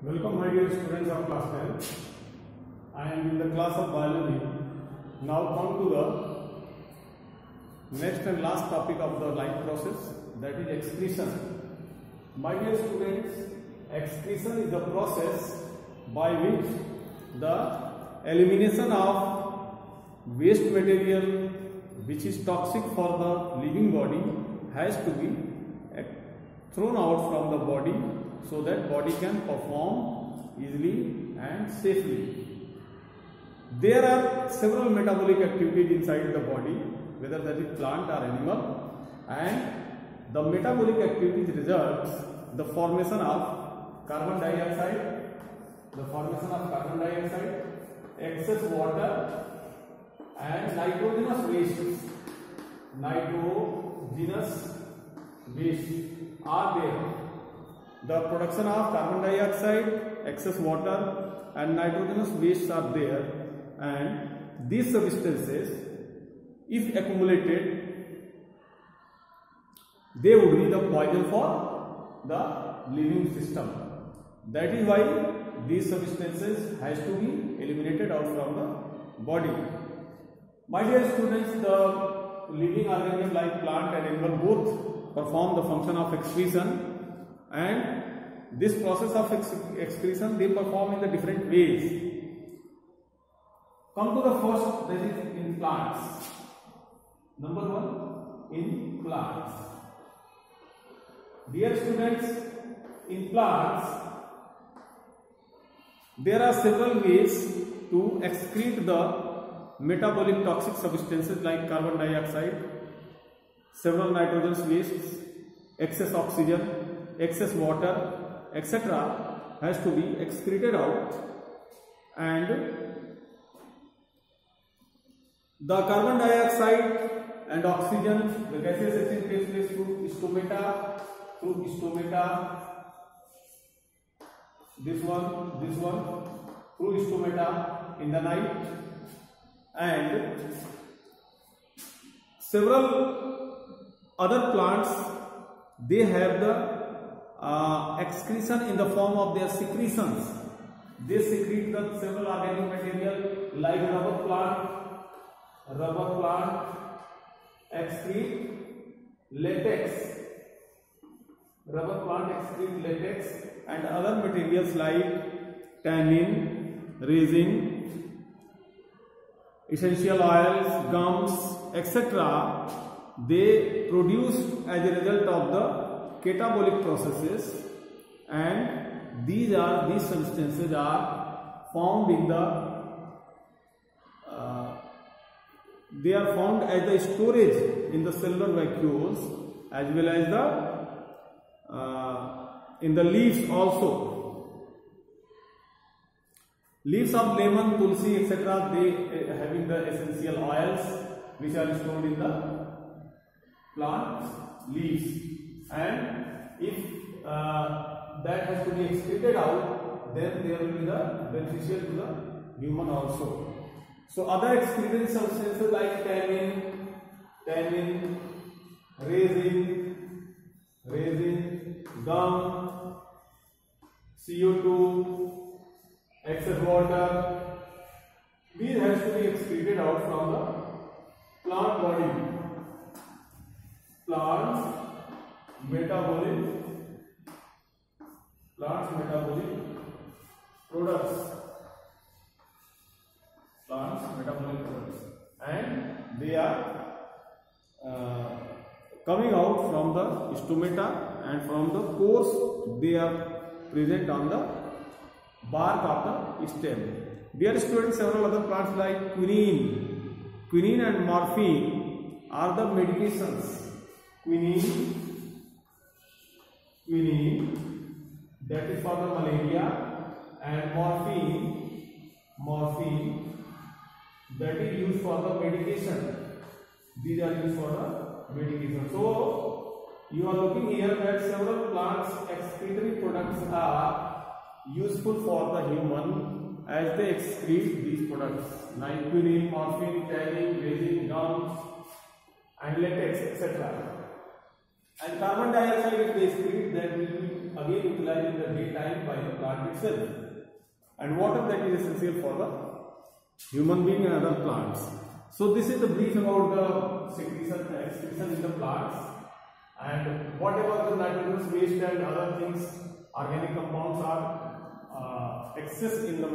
Welcome my dear students of class 10. I am in the class of biology. Now come to the next and last topic of the life process, that is excretion. My dear students, excretion is the process by which the elimination of waste material which is toxic for the living body has to be thrown out from the body so that body can perform easily and safely. There are several metabolic activities inside the body, whether that is plant or animal, and the metabolic activities results the formation of carbon dioxide, excess water and nitrogenous waste are there. The production of carbon dioxide, excess water and nitrogenous wastes are there, and these substances, if accumulated, they would be the poison for the living system. That is why these substances has to be eliminated out from the body. My dear students, the living organism like plant and animal both perform the function of excretion, and this process of excretion they perform in the different ways. Come to the first, that is in plants. Number one, in plants. Dear students, in plants there are several ways to excrete the metabolic toxic substances like carbon dioxide, several nitrogenous wastes, excess oxygen, excess water, etc. has to be excreted out, and the carbon dioxide and oxygen, the gaseous exchange takes place through stomata, this one through stomata in the night, and several other plants, they have the excretion in the form of their secretions. They secrete the several organic material like rubber plant excrete latex, and other materials like tannin, resin, essential oils, gums, etc. they produce as a result of the catabolic processes, and these substances are found in the they are found as the storage in the cellular vacuoles as well as the in the leaves also. Leaves of lemon, tulsi, etc. they having the essential oils which are stored in the plant leaves, and if that has to be excreted out, then there will be the beneficial to the human also. So other excreted substances like tannin, resin, gum, CO2, excess water, these has to be excreted out from the plant body. Plants metabolic products, and they are coming out from the stomata, and from the pores they are present on the bark of the stem. Dear students, several other plants like quinine and morphine are the medications. Quinine, that is for the malaria, and morphine that is used for the medication. These are used for the medication. So you are looking here that several plants excretory products are useful for the human as they excrete these products like quinine, morphine, tannin, resin, gums and latex, etc. And carbon dioxide, if they excrete, that will be again utilized in the daytime by the plant itself. And water, that is essential for the human being and other plants. So this is the brief about the excretion in the plants, and whatever the nitrogenous waste and other things, organic compounds are excess in the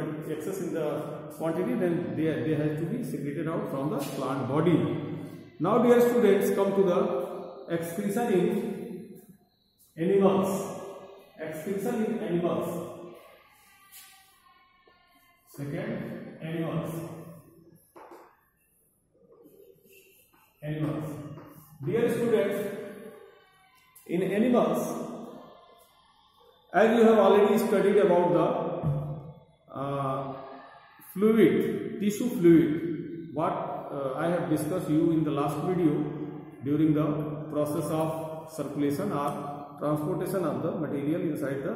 quantity, then they have to be secreted out from the plant body. Now dear students, come to the excretion in animals. Excretion in animals. Second, animals. Animals. Dear students, in animals, as you have already studied about the fluid, tissue fluid, what I have discussed you in the last video during the process of circulation or transportation of the material inside the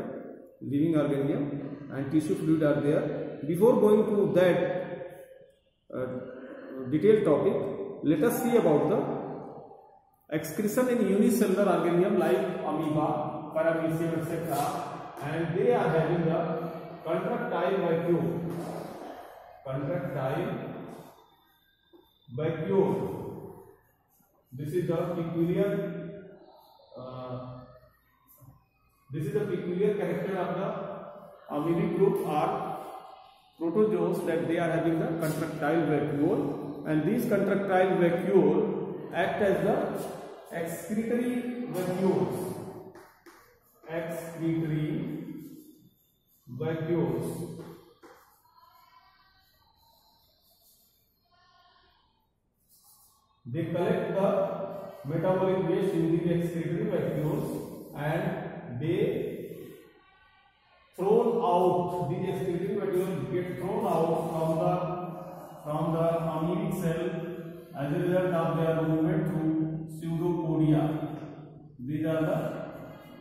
living organism, and tissue fluid are there. Before going to that detailed topic, let us see about the excretion in unicellular organism like amoeba, paramecium, etc. And they are having the contractile vacuole. Contractile vacuole. This is the peculiar character of the amoebic group or protozoans, that they are having the contractile vacuole, and these contractile vacuole act as the excretory vacuoles. Excretory vacuoles. They collect the metabolic waste in the excretory vacuoles, and they thrown out. These excretory vacuoles get thrown out from the amoebic cell as a result of their movement through pseudopodia. These are the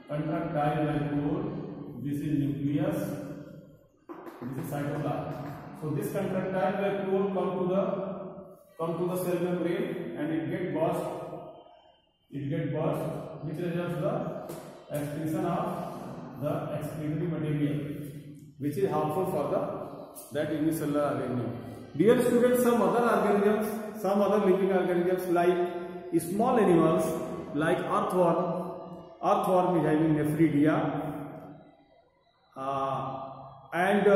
contractile vacuole. This is nucleus. This is cytoplasm. So this contractile vacuole come to the cell membrane, and it get burst. Which results the excretion of the excretory material, which is harmful for that unicellular organism. Dear students, some other living organisms like small animals like earthworm. Earthworm is having nephridia, and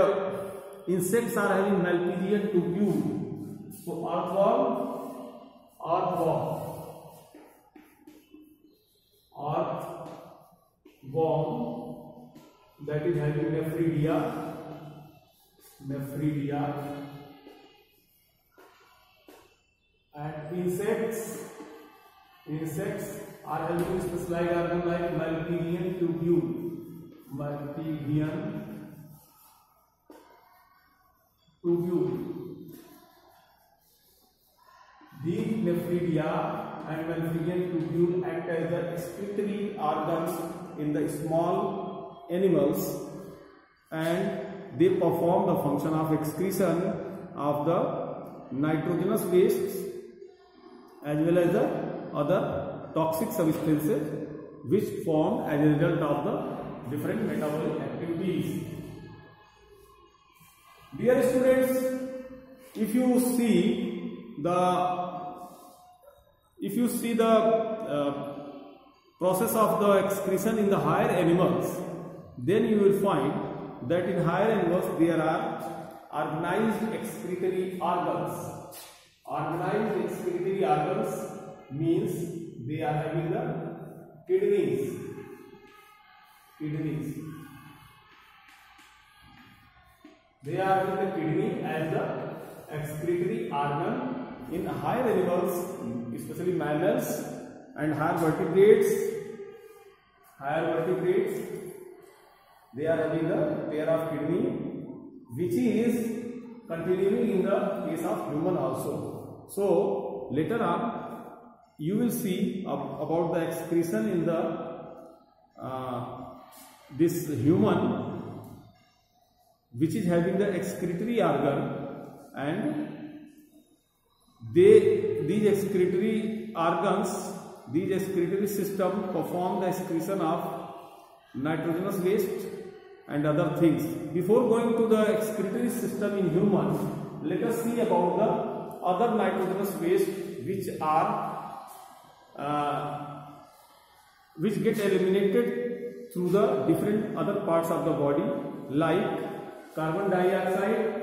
insects are having Malpighian tubule. So earthworm, that is having nephridia, and insects are having specialized organ like Malpighian tubule. These nephridia and Malpighian tubule act as the excretory organs in the small animals, and they perform the function of excretion of the nitrogenous wastes as well as the other toxic substances which form as a result of the different metabolic activities. Dear students, if you see the process of the excretion in the higher animals, then you will find that in higher animals there are organized excretory organs. Organized excretory organs means they are having the kidneys. They are having the kidney as the excretory organ. In higher animals, especially mammals and higher vertebrates, they are having the pair of kidney, which is continuing in the case of human also. So later on you will see about the excretion in the this human, which is having the excretory organ, and these excretory organs, these excretory system perform the excretion of nitrogenous waste and other things. Before going to the excretory system in human, let us see about the other nitrogenous waste which get eliminated through the different other parts of the body, like carbon dioxide,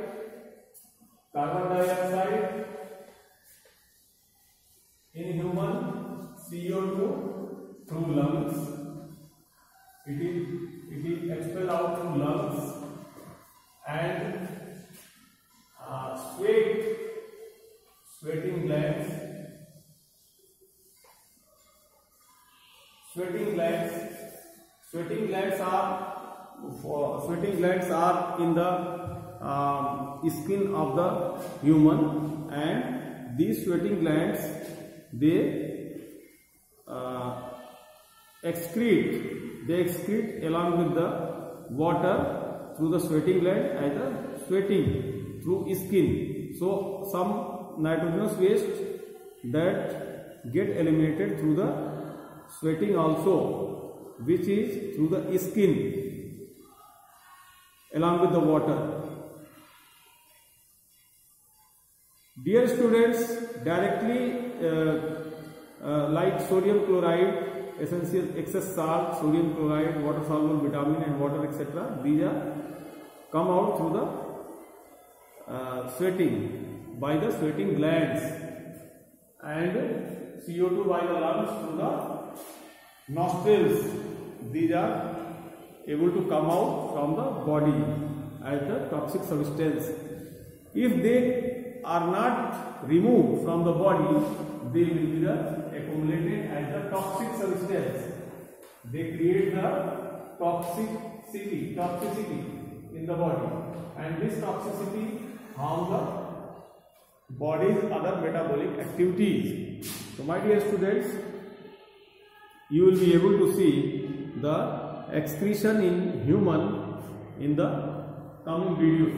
in human, CO2 through lungs, it is expelled out through lungs, and sweating glands are in the skin of the human, and these sweating glands, they excrete along with the water through the sweating gland and the sweating through skin. So some nitrogenous waste that get eliminated through the sweating also, which is through the skin along with the water. Dear students, directly like sodium chloride, essential excess salt, sodium chloride, water soluble vitamin and water, etc., these are come out through the sweating by the sweating glands, and CO2 by the lungs through the nostrils. These are able to come out from the body as the toxic substance. If they are not removed from the body, they will be accumulated as the toxic substance. They create the toxicity in the body, and this toxicity harms the body's other metabolic activities. So my dear students, you will be able to see the excretion in human in the coming video.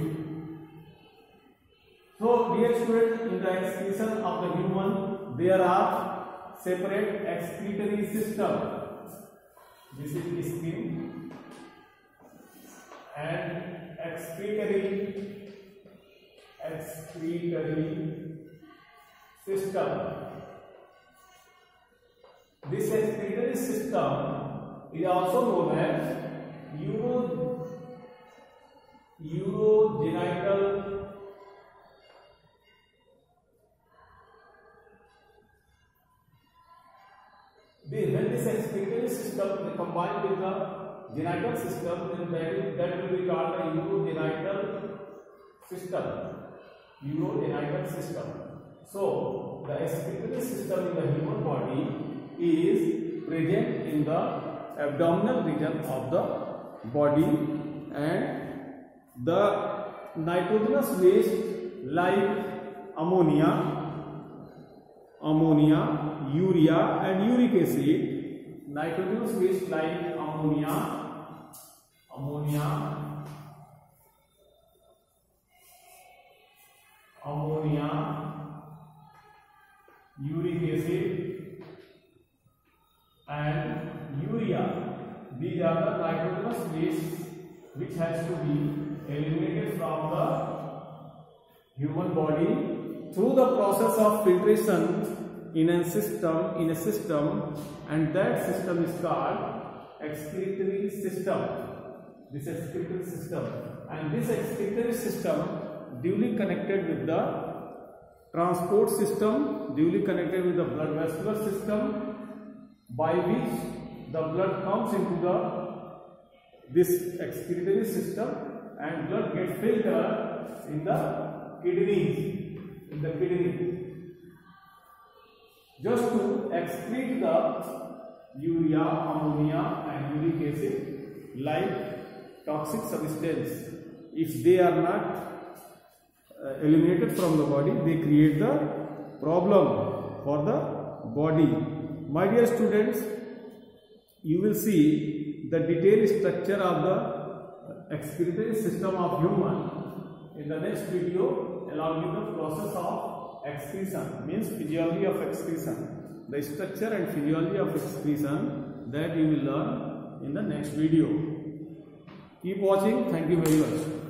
So dear students, in the excretion of the human, there are separate excretory system. This is skin and excretory system. This excretory system is also known as urogenital when this excretory system is combined with the genital system, then that will be called a urogenital system. So the excretory system in the human body is present in the abdominal region of the body, and the nitrogenous waste like ammonia, urea and uric acid, nitrogenous waste like ammonia, uric acid and urea. These are the nitrogenous wastes which has to be eliminated from the human body through the process of filtration in a system, and that system is called excretory system. This excretory system, and this excretory system duly connected with the transport system, duly connected with the blood vascular system, by which the blood comes into this excretory system, and blood gets filtered in the kidneys. Just to excrete the urea, ammonia and uric acid like toxic substance. If they are not eliminated from the body, they create the problem for the body. My dear students, you will see the detailed structure of the excretory system of human in the next video, along with the process of excretion, means physiology of excretion. the structure and physiology of excretion, that you will learn in the next video. Keep watching. Thank you very much.